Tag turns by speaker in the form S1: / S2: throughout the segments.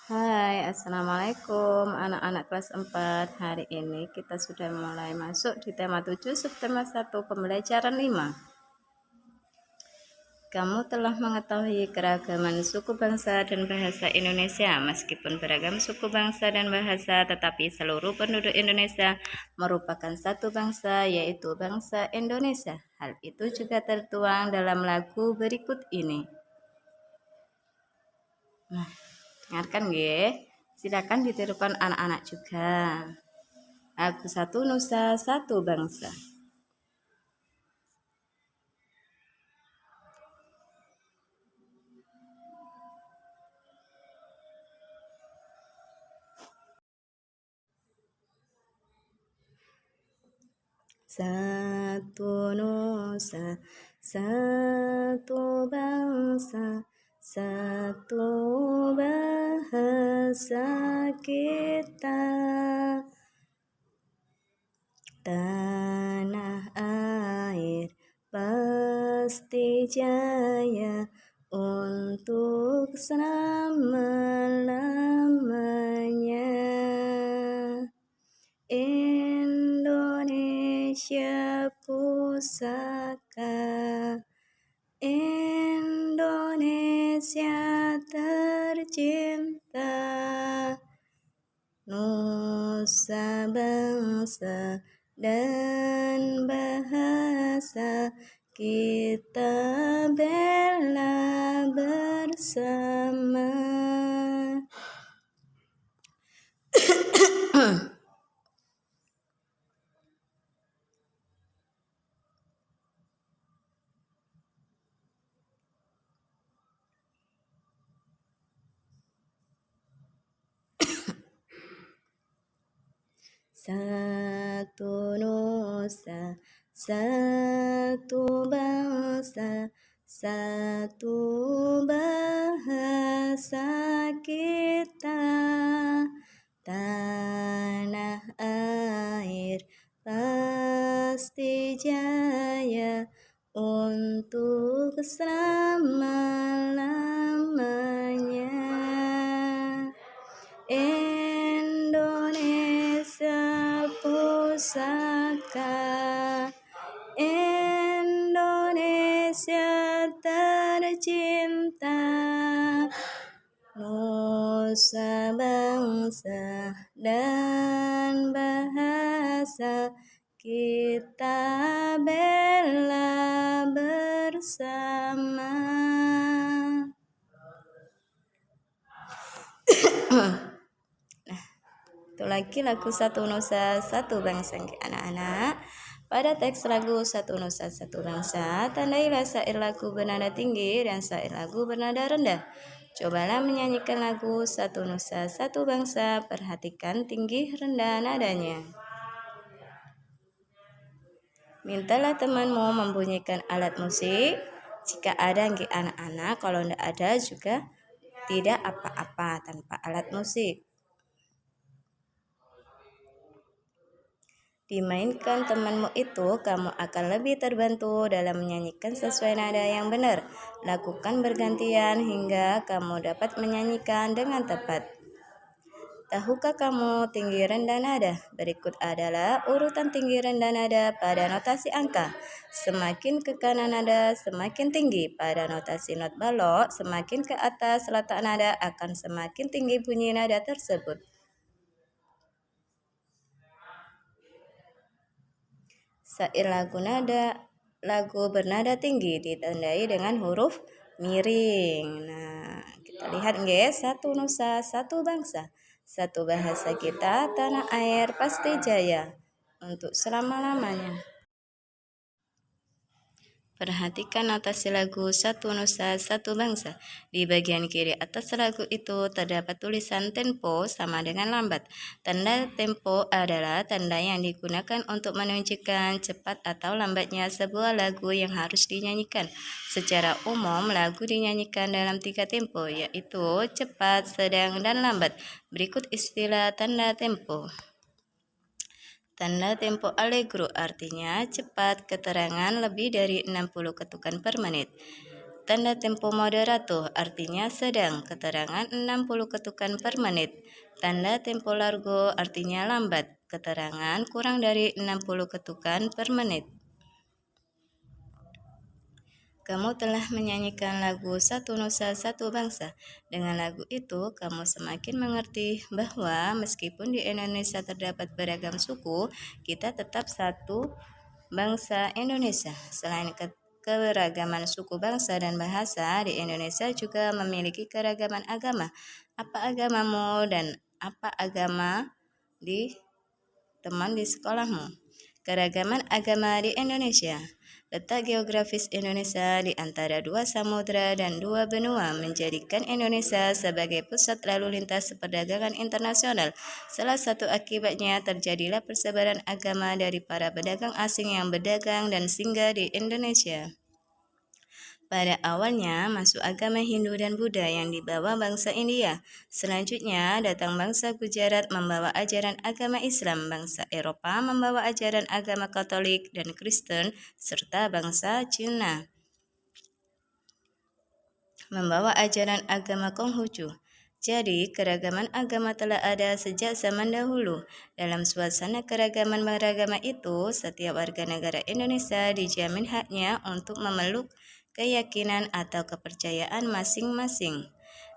S1: Hai, assalamualaikum anak-anak kelas 4. Hari ini kita sudah mulai masuk di tema 7 subtema 1 pembelajaran 5. Kamu telah mengetahui keragaman suku bangsa dan bahasa Indonesia. Meskipun beragam suku bangsa dan bahasa, tetapi seluruh penduduk Indonesia merupakan satu bangsa, yaitu bangsa Indonesia. Hal itu juga tertuang dalam lagu berikut ini. Nah, dengarkan ya. Silakan ditirukan anak-anak juga. Lagu Satu Nusa Satu Bangsa. Satu nusa, satu bangsa, satu bahasa kita. Tanah air pasti jaya untuk selama-lamanya. Indonesia pusaka, Indonesia tercinta, nusa bangsa dan bahasa kita bela bersama. Satu nusa, satu bangsa, satu bahasa kita. Tanah air pasti jaya untuk selama-lamanya. Indonesia pusaka, Indonesia tercinta, nusa bangsa dan bahasa kita bela bersama. Itu lagi lagu Satu Nusa Satu Bangsa anak-anak. Pada teks lagu Satu Nusa Satu Bangsa, tandailah syair lagu bernada tinggi dan syair lagu bernada rendah. Cobalah menyanyikan lagu Satu Nusa Satu Bangsa, perhatikan tinggi rendah nadanya. Mintalah temanmu membunyikan alat musik. Jika ada anak-anak, kalau tidak ada juga tidak apa-apa tanpa alat musik. Dimainkan temanmu itu, kamu akan lebih terbantu dalam menyanyikan sesuai nada yang benar. Lakukan bergantian hingga kamu dapat menyanyikan dengan tepat. Tahukah kamu tinggi rendah nada? Berikut adalah urutan tinggi rendah nada pada notasi angka. Semakin ke kanan nada semakin tinggi. Pada notasi not balok, semakin ke atas letak nada akan semakin tinggi bunyi nada tersebut. Syair lagu bernada tinggi ditandai dengan huruf miring. Nah, kita lihat guys, satu nusa, satu bangsa, satu bahasa kita, tanah air pasti jaya untuk selama-lamanya. Perhatikan notasi lagu Satu Nusa Satu Bangsa. Di bagian kiri atas lagu itu terdapat tulisan tempo sama dengan lambat. Tanda tempo adalah tanda yang digunakan untuk menunjukkan cepat atau lambatnya sebuah lagu yang harus dinyanyikan. Secara umum, lagu dinyanyikan dalam 3 tempo, yaitu cepat, sedang, dan lambat. Berikut istilah tanda tempo. Tanda tempo allegro artinya cepat, keterangan lebih dari 60 ketukan per menit. Tanda tempo moderato artinya sedang, keterangan 60 ketukan per menit. Tanda tempo largo artinya lambat, keterangan kurang dari 60 ketukan per menit. Kamu telah menyanyikan lagu Satu Nusa Satu Bangsa. Dengan lagu itu, kamu semakin mengerti bahwa meskipun di Indonesia terdapat beragam suku, kita tetap satu bangsa Indonesia. Selain keragaman suku, bangsa, dan bahasa, di Indonesia juga memiliki keragaman agama. Apa agamamu dan apa agama di teman di sekolahmu? Keragaman agama di Indonesia. Letak geografis Indonesia di antara 2 samudra dan 2 benua menjadikan Indonesia sebagai pusat lalu lintas perdagangan internasional. Salah satu akibatnya terjadilah persebaran agama dari para pedagang asing yang berdagang dan singgah di Indonesia. Pada awalnya masuk agama Hindu dan Buddha yang dibawa bangsa India. Selanjutnya datang bangsa Gujarat membawa ajaran agama Islam, bangsa Eropa membawa ajaran agama Katolik dan Kristen, serta bangsa Cina membawa ajaran agama Konghucu. Jadi, keragaman agama telah ada sejak zaman dahulu. Dalam suasana keragaman beragama itu, setiap warga negara Indonesia dijamin haknya untuk memeluk keyakinan atau kepercayaan masing-masing.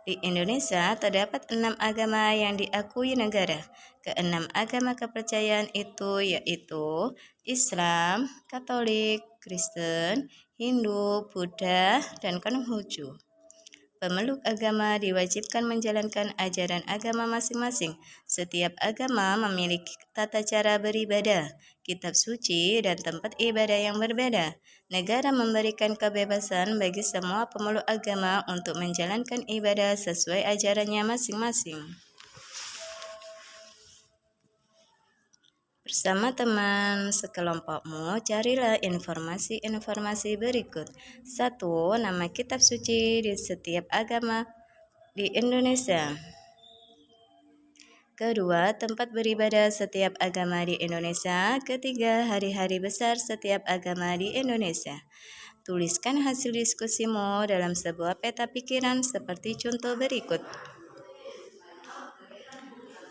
S1: Di Indonesia terdapat 6 agama yang diakui negara. Keenam agama kepercayaan itu yaitu Islam, Katolik, Kristen, Hindu, Buddha, dan Konghucu. Pemeluk agama diwajibkan menjalankan ajaran agama masing-masing. Setiap agama memiliki tata cara beribadah, kitab suci, dan tempat ibadah yang berbeda. Negara memberikan kebebasan bagi semua pemeluk agama untuk menjalankan ibadah sesuai ajarannya masing-masing. Bersama teman sekelompokmu, carilah informasi-informasi berikut. 1. Nama kitab suci di setiap agama di Indonesia. Kedua, tempat beribadah setiap agama di Indonesia. Ketiga, hari-hari besar setiap agama di Indonesia. Tuliskan hasil diskusimu dalam sebuah peta pikiran seperti contoh berikut.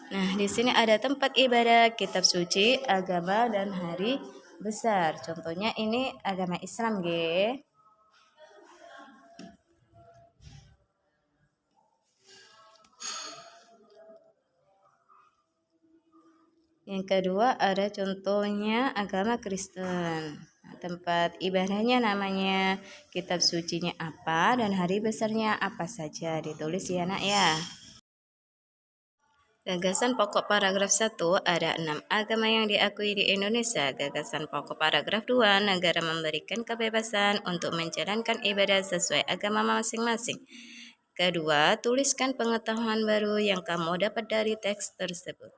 S1: Nah, di sini ada tempat ibadah, kitab suci, agama, dan hari besar. Contohnya ini agama Islam, G. Yang kedua ada contohnya agama Kristen. Nah, tempat ibadahnya namanya, kitab sucinya apa, dan hari besarnya apa saja. Ditulis ya, Nak ya. Gagasan pokok paragraf 1, ada 6 agama yang diakui di Indonesia. Gagasan pokok paragraf 2, negara memberikan kebebasan untuk menjalankan ibadah sesuai agama masing-masing. Kedua, tuliskan pengetahuan baru yang kamu dapat dari teks tersebut.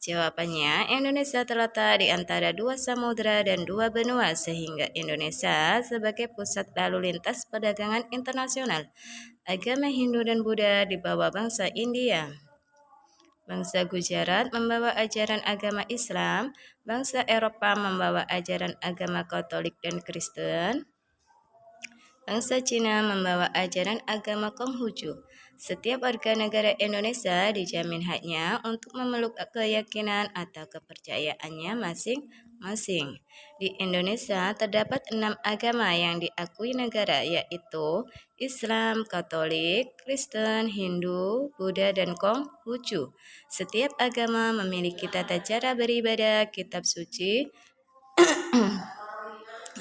S1: Jawabannya, Indonesia terletak di antara 2 samudra dan 2 benua, sehingga Indonesia sebagai pusat lalu lintas perdagangan internasional. Agama Hindu dan Buddha dibawa bangsa India. Bangsa Gujarat membawa ajaran agama Islam, bangsa Eropa membawa ajaran agama Katolik dan Kristen, bangsa Cina membawa ajaran agama Konghucu. Setiap warga negara Indonesia dijamin haknya untuk memeluk keyakinan atau kepercayaannya masing-masing. Di Indonesia terdapat 6 agama yang diakui negara, yaitu Islam, Katolik, Kristen, Hindu, Buddha, dan Konghucu. Setiap agama memiliki tata cara beribadah, kitab suci.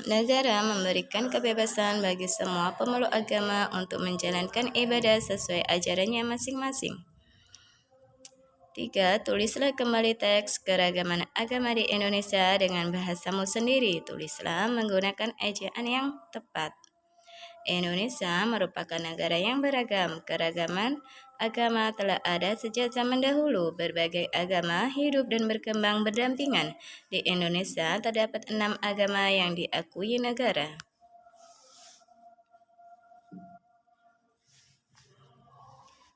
S1: Negara memberikan kebebasan bagi semua pemeluk agama untuk menjalankan ibadah sesuai ajarannya masing-masing. 3. Tulislah kembali teks keragaman agama di Indonesia dengan bahasamu sendiri. Tulislah menggunakan ejaan yang tepat. Indonesia merupakan negara yang beragam. Keragaman agama telah ada sejak zaman dahulu. Berbagai agama hidup dan berkembang berdampingan. Di Indonesia terdapat 6 agama yang diakui negara.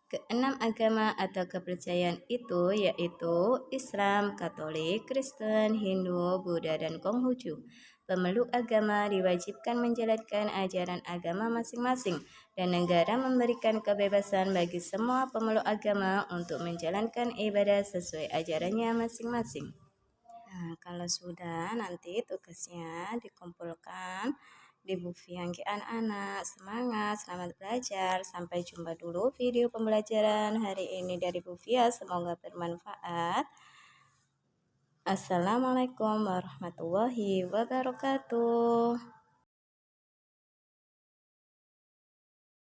S1: Keenam agama atau kepercayaan itu yaitu Islam, Katolik, Kristen, Hindu, Buddha, dan Konghucu. Pemeluk agama diwajibkan menjalankan ajaran agama masing-masing dan negara memberikan kebebasan bagi semua pemeluk agama untuk menjalankan ibadah sesuai ajarannya masing-masing. Nah, kalau sudah nanti tugasnya dikumpulkan di Bufiangki anak-anak. Semangat, selamat belajar. Sampai jumpa dulu video pembelajaran hari ini dari Bufia. Semoga bermanfaat. Assalamualaikum warahmatullahi wabarakatuh.